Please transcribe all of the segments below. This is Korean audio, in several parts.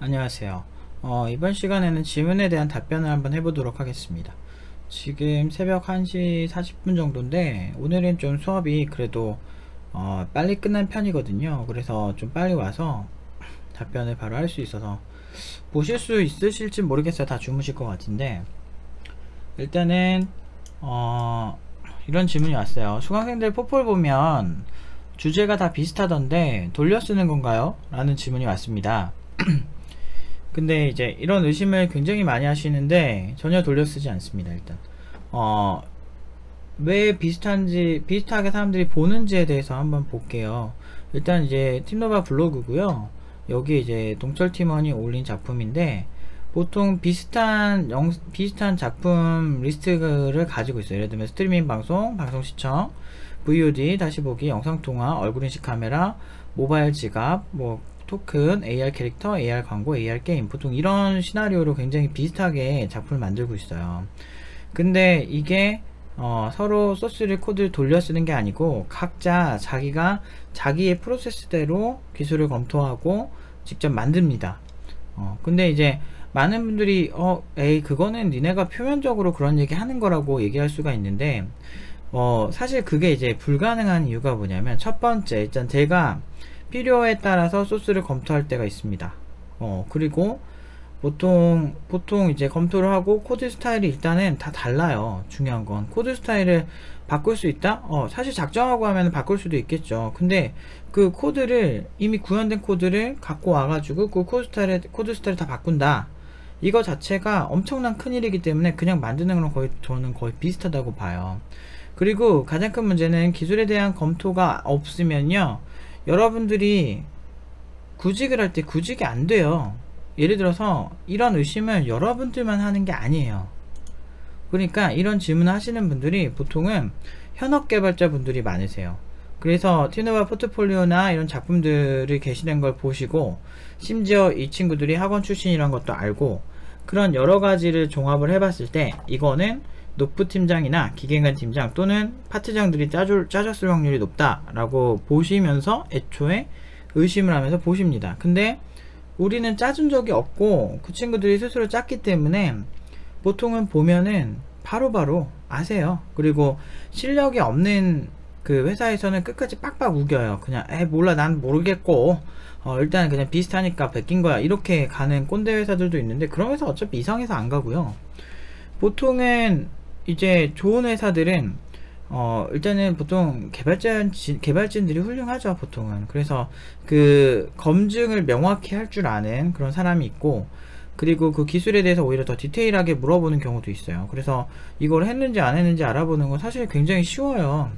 안녕하세요. 이번 시간에는 질문에 대한 답변을 한번 해보도록 하겠습니다. 지금 새벽 1시 40분 정도인데 오늘은 좀 수업이 그래도 빨리 끝난 편이거든요. 그래서 좀 빨리 와서 답변을 바로 할 수 있어서 보실 수 있으실지 모르겠어요. 다 주무실 것 같은데 일단은 이런 질문이 왔어요. 수강생들 포폴 보면 주제가 다 비슷하던데 돌려 쓰는 건가요? 라는 질문이 왔습니다. 근데 이제 이런 의심을 굉장히 많이 하시는데 전혀 돌려 쓰지 않습니다. 일단 왜 비슷하게 사람들이 보는지에 대해서 한번 볼게요. 일단 이제 팀노바 블로그고요. 여기 이제 동철 팀원이 올린 작품인데 보통 비슷한 작품 리스트를 가지고 있어요. 예를 들면 스트리밍 방송, 방송 시청, VOD, 다시 보기, 영상통화, 얼굴 인식 카메라, 모바일 지갑, 뭐 토큰, AR 캐릭터, AR 광고, AR 게임, 보통 이런 시나리오로 굉장히 비슷하게 작품을 만들고 있어요. 근데 이게 서로 소스를 코드를 돌려 쓰는 게 아니고 각자 자기가 자기의 프로세스대로 기술을 검토하고 직접 만듭니다. 근데 이제 많은 분들이 에이 그거는 니네가 표면적으로 그런 얘기 하는 거라고 얘기할 수가 있는데 사실 그게 이제 불가능한 이유가 뭐냐면, 첫 번째 일단 제가 필요에 따라서 소스를 검토할 때가 있습니다. 그리고 보통 이제 검토를 하고 코드 스타일이 일단은 다 달라요. 중요한 건 코드 스타일을 바꿀 수 있다? 사실 작정하고 하면 바꿀 수도 있겠죠. 근데 그 코드를 이미 구현된 코드를 갖고 와가지고 그 코드 스타일을 다 바꾼다, 이거 자체가 엄청난 큰일이기 때문에 그냥 만드는 거는 저는 거의 비슷하다고 봐요. 그리고 가장 큰 문제는 기술에 대한 검토가 없으면요, 여러분들이 구직을 할 때 구직이 안 돼요. 예를 들어서 이런 의심을 여러분들만 하는 게 아니에요. 그러니까 이런 질문을 하시는 분들이 보통은 현업 개발자 분들이 많으세요. 그래서 티노바 포트폴리오나 이런 작품들이 게시된 걸 보시고, 심지어 이 친구들이 학원 출신이란 것도 알고, 그런 여러 가지를 종합을 해봤을 때 이거는 노프 팀장이나 기계인간 팀장 또는 파트장들이 짜줬을 확률이 높다라고 보시면서 애초에 의심을 하면서 보십니다. 근데 우리는 짜준 적이 없고 그 친구들이 스스로 짰기 때문에 보통은 보면은 바로바로 아세요. 그리고 실력이 없는 그 회사에서는 끝까지 빡빡 우겨요. 그냥 몰라 난 모르겠고 일단 그냥 비슷하니까 베낀 거야, 이렇게 가는 꼰대 회사들도 있는데 그런 회사 어차피 이상해서 안 가고요. 보통은 이제 좋은 회사들은 일단은 보통 개발진들이 훌륭하죠, 보통은. 그래서 그 검증을 명확히 할 줄 아는 그런 사람이 있고, 그리고 그 기술에 대해서 오히려 더 디테일하게 물어보는 경우도 있어요. 그래서 이걸 했는지 안 했는지 알아보는 건 사실 굉장히 쉬워요.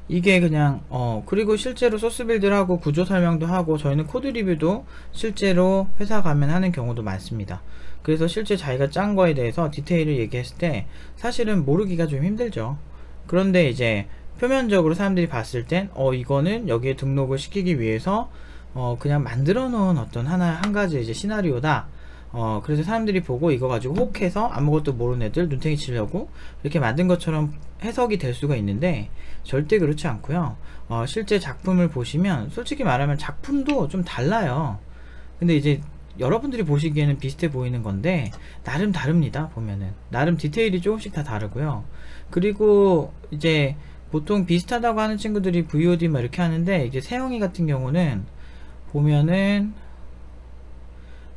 이게 그냥 그리고 실제로 소스 빌드를 하고 구조 설명도 하고, 저희는 코드 리뷰도 실제로 회사 가면 하는 경우도 많습니다. 그래서 실제 자기가 짠 거에 대해서 디테일을 얘기했을 때 사실은 모르기가 좀 힘들죠. 그런데 이제 표면적으로 사람들이 봤을 땐 이거는 여기에 등록을 시키기 위해서 그냥 만들어 놓은 어떤 한 가지 이제 시나리오다. 그래서 사람들이 보고 이거 가지고 혹해서 아무것도 모르는 애들 눈탱이 치려고 이렇게 만든 것처럼 해석이 될 수가 있는데, 절대 그렇지 않고요. 실제 작품을 보시면 솔직히 말하면 작품도 좀 달라요. 근데 이제 여러분들이 보시기에는 비슷해 보이는 건데 나름 다릅니다. 보면은 나름 디테일이 조금씩 다 다르고요. 그리고 이제 보통 비슷하다고 하는 친구들이 VOD 막 이렇게 하는데, 이제 세영이 같은 경우는 보면은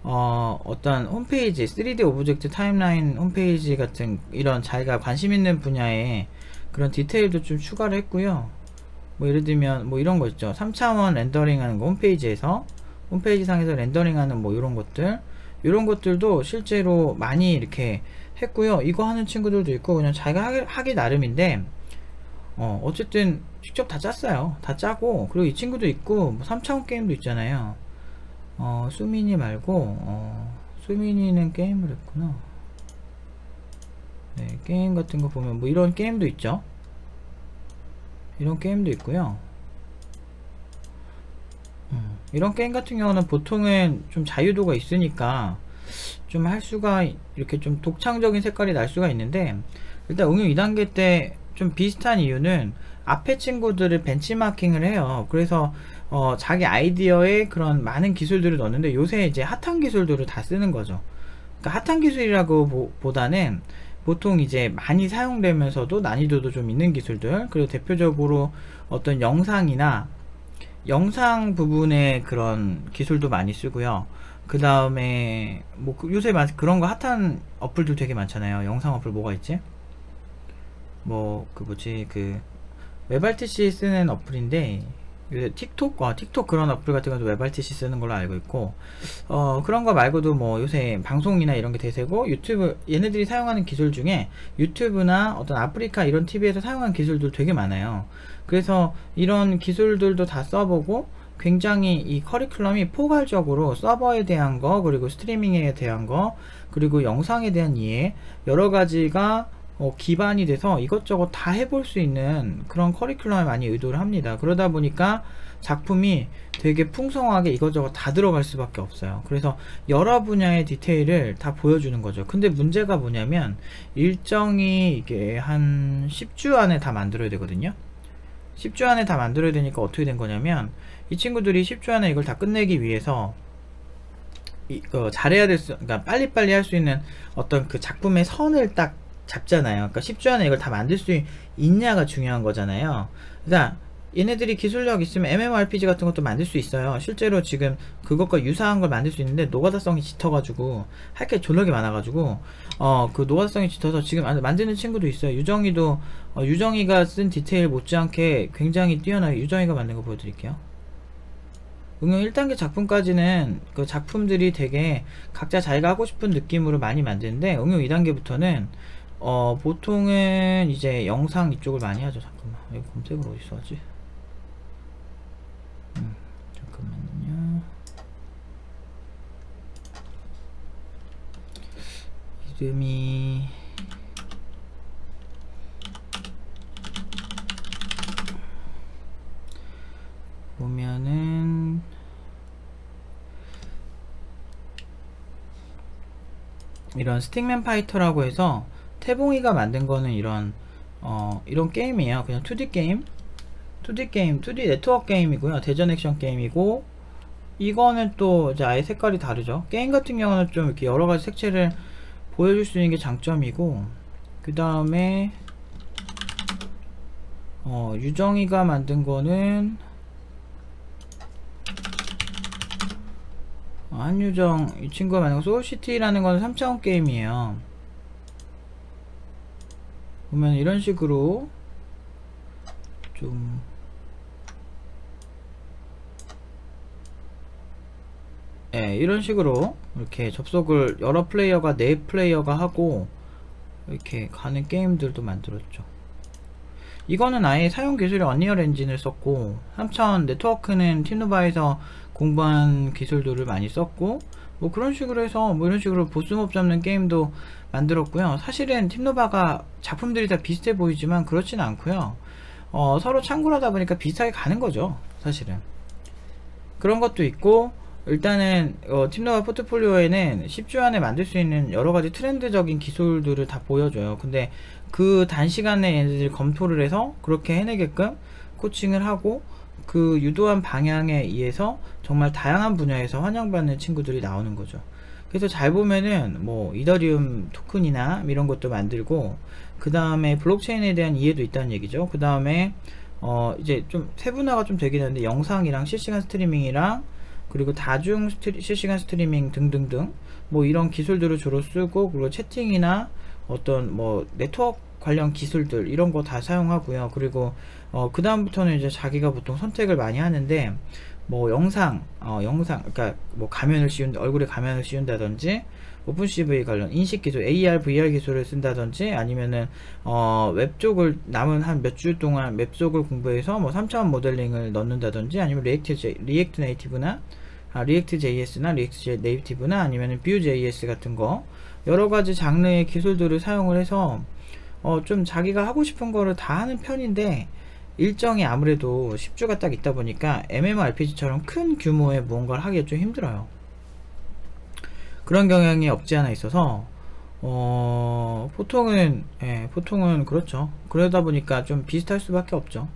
어떤 홈페이지 3D 오브젝트 타임라인 홈페이지 같은 이런 자기가 관심 있는 분야에 그런 디테일도 좀 추가를 했고요. 뭐 예를 들면 뭐 이런 거 있죠. 3차원 렌더링 하는 거, 홈페이지 상에서 렌더링 하는 뭐 이런 것들도 실제로 많이 이렇게 했고요. 이거 하는 친구들도 있고 그냥 자기가 하기 나름인데 어쨌든 직접 다 짰어요. 다 짜고, 그리고 이 친구도 있고 뭐 3차원 게임도 있잖아요. 수민이 말고 수민이는 게임을 했구나. 네, 게임 같은 거 보면 뭐 이런 게임도 있죠. 이런 게임도 있고요. 이런 게임 같은 경우는 보통은 좀 자유도가 있으니까 좀 할 수가, 이렇게 좀 독창적인 색깔이 날 수가 있는데, 일단 응용 2단계 때 좀 비슷한 이유는 앞에 친구들을 벤치마킹을 해요. 그래서 자기 아이디어에 그런 많은 기술들을 넣었는데 요새 이제 핫한 기술들을 다 쓰는 거죠. 그러니까 핫한 기술이라고 보다는 보통 이제 많이 사용되면서도 난이도도 좀 있는 기술들, 그리고 대표적으로 어떤 영상이나 영상 부분의 그런 기술도 많이 쓰고요. 그 다음에 뭐 요새 그런 거 핫한 어플들 되게 많잖아요. 영상 어플 뭐가 있지? 뭐 그 뭐지, 그 웹RTC 쓰는 어플인데 요새 틱톡 그런 어플 같은 것도 웹RTC 쓰는 걸로 알고 있고, 그런 거 말고도 뭐 요새 방송이나 이런 게 대세고, 유튜브 얘네들이 사용하는 기술 중에 유튜브나 어떤 아프리카 이런 TV에서 사용하는 기술들 되게 많아요. 그래서 이런 기술들도 다 써보고, 굉장히 이 커리큘럼이 포괄적으로 서버에 대한 거, 그리고 스트리밍에 대한 거, 그리고 영상에 대한 이해, 여러 가지가 기반이 돼서 이것저것 다 해볼 수 있는 그런 커리큘럼에 많이 의도를 합니다. 그러다 보니까 작품이 되게 풍성하게 이것저것 다 들어갈 수밖에 없어요. 그래서 여러 분야의 디테일을 다 보여주는 거죠. 근데 문제가 뭐냐면 일정이 이게 한 10주 안에 다 만들어야 되거든요. 10주 안에 다 만들어야 되니까 어떻게 된 거냐면, 이 친구들이 10주 안에 이걸 다 끝내기 위해서 잘해야 그러니까 빨리빨리 할 수 있는 어떤 그 작품의 선을 딱 잡잖아요. 그러니까 10주 안에 이걸 다 만들 수 있냐가 중요한 거잖아요. 그러니까 얘네들이 기술력 있으면 MMORPG 같은 것도 만들 수 있어요. 실제로 지금 그것과 유사한 걸 만들 수 있는데 노가다성이 짙어가지고 할 게 졸라게 많아가지고 그 노가다성이 짙어서 지금 만드는 친구도 있어요. 유정이도 유정이가 쓴 디테일 못지않게 굉장히 뛰어나게 유정이가 만든 거 보여드릴게요. 응용 1단계 작품까지는 그 작품들이 되게 각자 자기가 하고 싶은 느낌으로 많이 만드는데, 응용 2단계부터는 보통은 이제 영상 이쪽을 많이 하죠. 잠깐만, 이거 검색을 어디서 하지? 잠깐만요. 이름이 보면은 이런 스틱맨 파이터라고 해서 태봉이가 만든 거는 이런 게임이에요. 그냥 2D 게임, 2D 네트워크 게임이고요. 대전 액션 게임이고, 이거는 또 이제 아예 색깔이 다르죠. 게임 같은 경우는 좀 이렇게 여러 가지 색채를 보여줄 수 있는 게 장점이고, 그 다음에 유정이가 만든 거는 한유정, 이 친구가 만든 거 소울시티라는 거는 3차원 게임이에요. 보면 이런 식으로 좀 이런 식으로 이렇게 접속을 여러 플레이어가 4플레이어가 하고 이렇게 가는 게임들도 만들었죠. 이거는 아예 사용 기술이 언리얼 엔진을 썼고, 3차원 네트워크는 팀노바에서 공부한 기술들을 많이 썼고, 뭐 그런 식으로 해서 뭐 이런 식으로 보스몹 잡는 게임도 만들었고요. 사실은 팀노바가 작품들이 다 비슷해 보이지만 그렇진 않고요. 서로 참고를 하다 보니까 비슷하게 가는 거죠. 사실은 그런 것도 있고, 일단은 팀노바 포트폴리오에는 10주 안에 만들 수 있는 여러가지 트렌드적인 기술들을 다 보여줘요. 근데 그 단시간에 얘네들이 검토를 해서 그렇게 해내게끔 코칭을 하고, 그 유도한 방향에 의해서 정말 다양한 분야에서 환영받는 친구들이 나오는 거죠. 그래서 잘 보면은 뭐 이더리움 토큰이나 이런 것도 만들고, 그 다음에 블록체인에 대한 이해도 있다는 얘기죠. 그 다음에 이제 좀 세분화가 좀 되긴 하는데, 영상이랑 실시간 스트리밍이랑 그리고 다중 실시간 스트리밍 등등등 뭐 이런 기술들을 주로 쓰고, 그리고 채팅이나 어떤 뭐 네트워크 관련 기술들 이런 거 다 사용하고요. 그리고 그 다음부터는 이제 자기가 보통 선택을 많이 하는데, 뭐 영상 그러니까 뭐 얼굴에 가면을 씌운다든지, 오픈CV 관련 인식 기술, AR, VR 기술을 쓴다든지, 아니면은 웹 쪽을 남은 한 몇 주 동안 웹 쪽을 공부해서 뭐 3차원 모델링을 넣는다든지, 아니면 리액트 네이티브나 리액트 JS나 리액트 네이티브나 아니면은 뷰 JS 같은 거 여러 가지 장르의 기술들을 사용을 해서 좀 자기가 하고 싶은 거를 다 하는 편인데, 일정이 아무래도 10주가 딱 있다 보니까 MMORPG처럼 큰 규모의 무언가를 하기가 좀 힘들어요. 그런 경향이 없지 않아 있어서 보통은 그렇죠. 그러다 보니까 좀 비슷할 수밖에 없죠.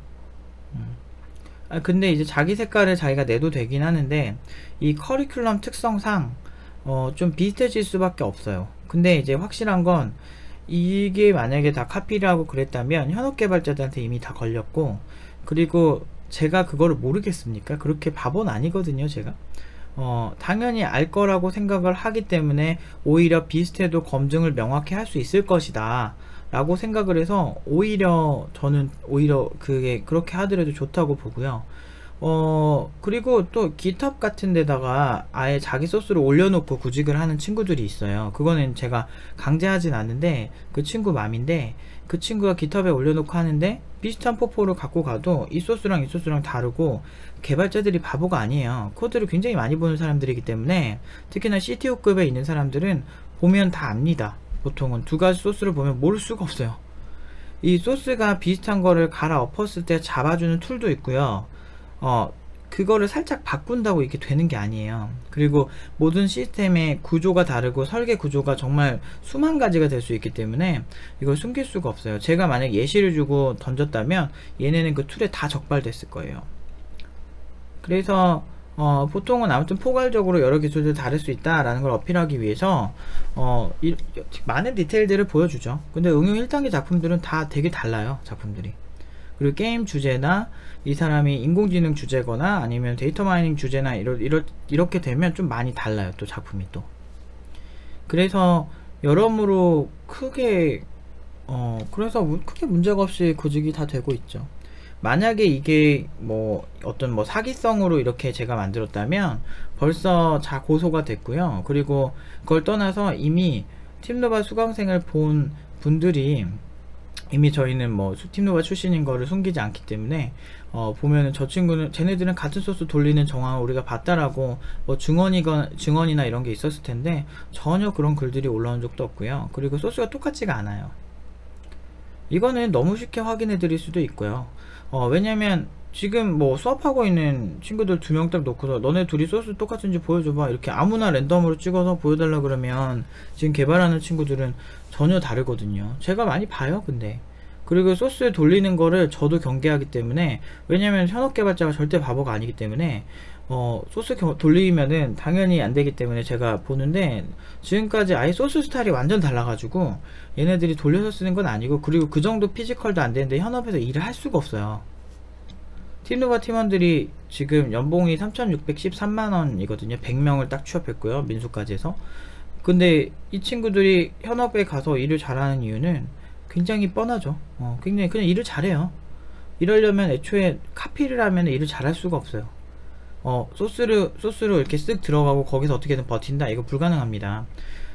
근데 이제 자기 색깔을 자기가 내도 되긴 하는데 이 커리큘럼 특성상 좀 비슷해질 수밖에 없어요. 근데 이제 확실한 건 이게 만약에 다 카피를 하고 그랬다면 현업 개발자들한테 이미 다 걸렸고, 그리고 제가 그거를 모르겠습니까? 그렇게 바보는 아니거든요, 제가. 당연히 알 거라고 생각을 하기 때문에 오히려 비슷해도 검증을 명확히 할 수 있을 것이다 라고 생각을 해서 저는 오히려 그게 그렇게 하더라도 좋다고 보고요. 그리고 또 GitHub 같은 데다가 아예 자기 소스를 올려놓고 구직을 하는 친구들이 있어요. 그거는 제가 강제하진 않는데 그 친구 맘인데, 그 친구가 GitHub에 올려놓고 하는데 비슷한 포포를 갖고 가도 이 소스랑 이 소스랑 다르고, 개발자들이 바보가 아니에요. 코드를 굉장히 많이 보는 사람들이기 때문에, 특히나 CTO급에 있는 사람들은 보면 다 압니다. 보통은 두 가지 소스를 보면 모를 수가 없어요. 이 소스가 비슷한 거를 갈아 엎었을 때 잡아주는 툴도 있고요. 그거를 살짝 바꾼다고 이렇게 되는 게 아니에요. 그리고 모든 시스템의 구조가 다르고 설계 구조가 정말 수만 가지가 될 수 있기 때문에 이걸 숨길 수가 없어요. 제가 만약 예시를 주고 던졌다면 얘네는 그 툴에 다 적발됐을 거예요. 그래서 보통은 아무튼 포괄적으로 여러 기술들 다를 수 있다라는 걸 어필하기 위해서 많은 디테일들을 보여주죠. 근데 응용 1단계 작품들은 다 되게 달라요, 작품들이. 그리고 게임 주제나 이 사람이 인공지능 주제거나 아니면 데이터 마이닝 주제나 이렇게 되면 좀 많이 달라요, 또 작품이 또. 그래서 여러모로 크게 문제가 없이 구직이 다 되고 있죠. 만약에 이게 어떤 사기성으로 이렇게 제가 만들었다면 벌써 고소가 됐고요. 그리고 그걸 떠나서 이미 팀노바 수강생을 본 분들이 이미 저희는 팀노바 출신인 거를 숨기지 않기 때문에 보면은 저 친구는 쟤네들은 같은 소스 돌리는 정황을 우리가 봤다라고 증언이나 이런 게 있었을 텐데 전혀 그런 글들이 올라온 적도 없고요. 그리고 소스가 똑같지가 않아요. 이거는 너무 쉽게 확인해 드릴 수도 있고요. 왜냐면 지금 수업하고 있는 친구들 2명 딱 놓고서 너네 둘이 소스 똑같은지 보여줘봐 이렇게 아무나 랜덤으로 찍어서 보여달라 그러면 지금 개발하는 친구들은 전혀 다르거든요. 제가 많이 봐요. 근데 그리고 소스 돌리는 거를 저도 경계하기 때문에, 왜냐면 현업 개발자가 절대 바보가 아니기 때문에 소스 돌리면은 당연히 안 되기 때문에 제가 보는데, 지금까지 아예 소스 스타일이 완전 달라가지고 얘네들이 돌려서 쓰는 건 아니고, 그리고 그 정도 피지컬도 안 되는데 현업에서 일을 할 수가 없어요. 팀노바 팀원들이 지금 연봉이 3,613만원이거든요 100명을 딱 취업했고요, 민수까지 해서. 근데 이 친구들이 현업에 가서 일을 잘하는 이유는 굉장히 뻔하죠. 굉장히 그냥 일을 잘해요. 이러려면 애초에 카피를 하면 일을 잘할 수가 없어요. 소스로 이렇게 쓱 들어가고 거기서 어떻게든 버틴다, 이거 불가능합니다.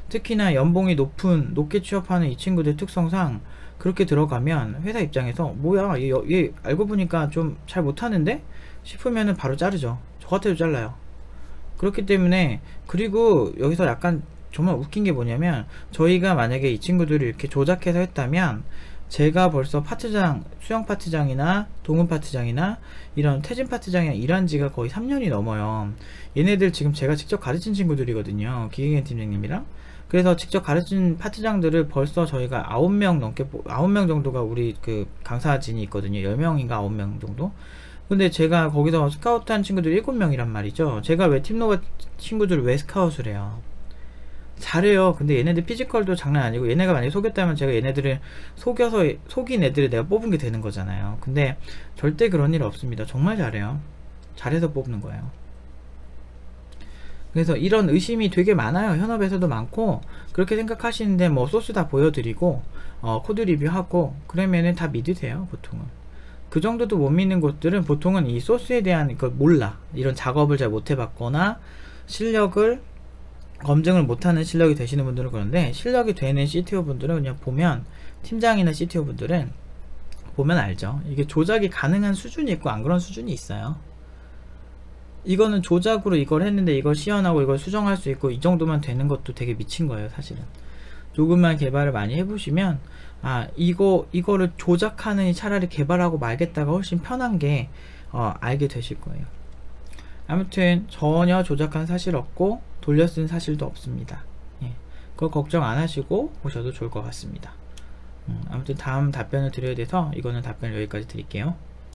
특히나 연봉이 높게 취업하는 이 친구들 특성상 그렇게 들어가면 회사 입장에서 뭐야 얘 알고 보니까 좀 잘 못하는데 싶으면은 바로 자르죠. 저 같아도 잘라요. 그렇기 때문에, 그리고 여기서 약간 정말 웃긴 게 뭐냐면, 저희가 만약에 이 친구들을 이렇게 조작해서 했다면 제가 벌써 수영 파트장이나 동훈 파트장이나 이런 태진 파트장이나 일한 지가 거의 3년이 넘어요. 얘네들 지금 제가 직접 가르친 친구들이거든요, 기계개인 팀장님이랑. 그래서 직접 가르친 파트장들을 벌써 저희가 9명 정도가 우리 그 강사진이 있거든요. 10명인가 9명 정도. 근데 제가 거기서 스카우트한 친구들이 7명이란 말이죠. 제가 왜 팀노바 친구들을 왜 스카웃을 해요? 잘해요. 근데 얘네들 피지컬도 장난 아니고, 얘네가 만약에 속였다면 제가 얘네들을 속인 애들을 내가 뽑은 게 되는 거잖아요. 근데 절대 그런 일 없습니다. 정말 잘해요. 잘해서 뽑는 거예요. 그래서 이런 의심이 되게 많아요. 현업에서도 많고. 그렇게 생각하시는데 소스 다 보여드리고 코드 리뷰하고 그러면은 다 믿으세요. 보통은 그 정도도 못 믿는 곳들은 보통은 이 소스에 대한 걸 몰라, 이런 작업을 잘 못 해봤거나 실력을 검증을 못하는 실력이 되시는 분들은 그런데, 실력이 되는 CTO 분들은 그냥 보면, 팀장이나 CTO 분들은 보면 알죠. 이게 조작이 가능한 수준이 있고 안 그런 수준이 있어요. 이거는 조작으로 이걸 했는데 이걸 시연하고 이걸 수정할 수 있고 이 정도만 되는 것도 되게 미친 거예요, 사실은. 조금만 개발을 많이 해보시면 이거를 조작하느니 차라리 개발하고 말겠다가 훨씬 편한 게 알게 되실 거예요. 아무튼 전혀 조작한 사실 없고 돌려 쓴 사실도 없습니다. 그거 걱정 안 하시고 보셔도 좋을 것 같습니다. 아무튼 다음 답변을 드려야 돼서 이거는 답변을 여기까지 드릴게요.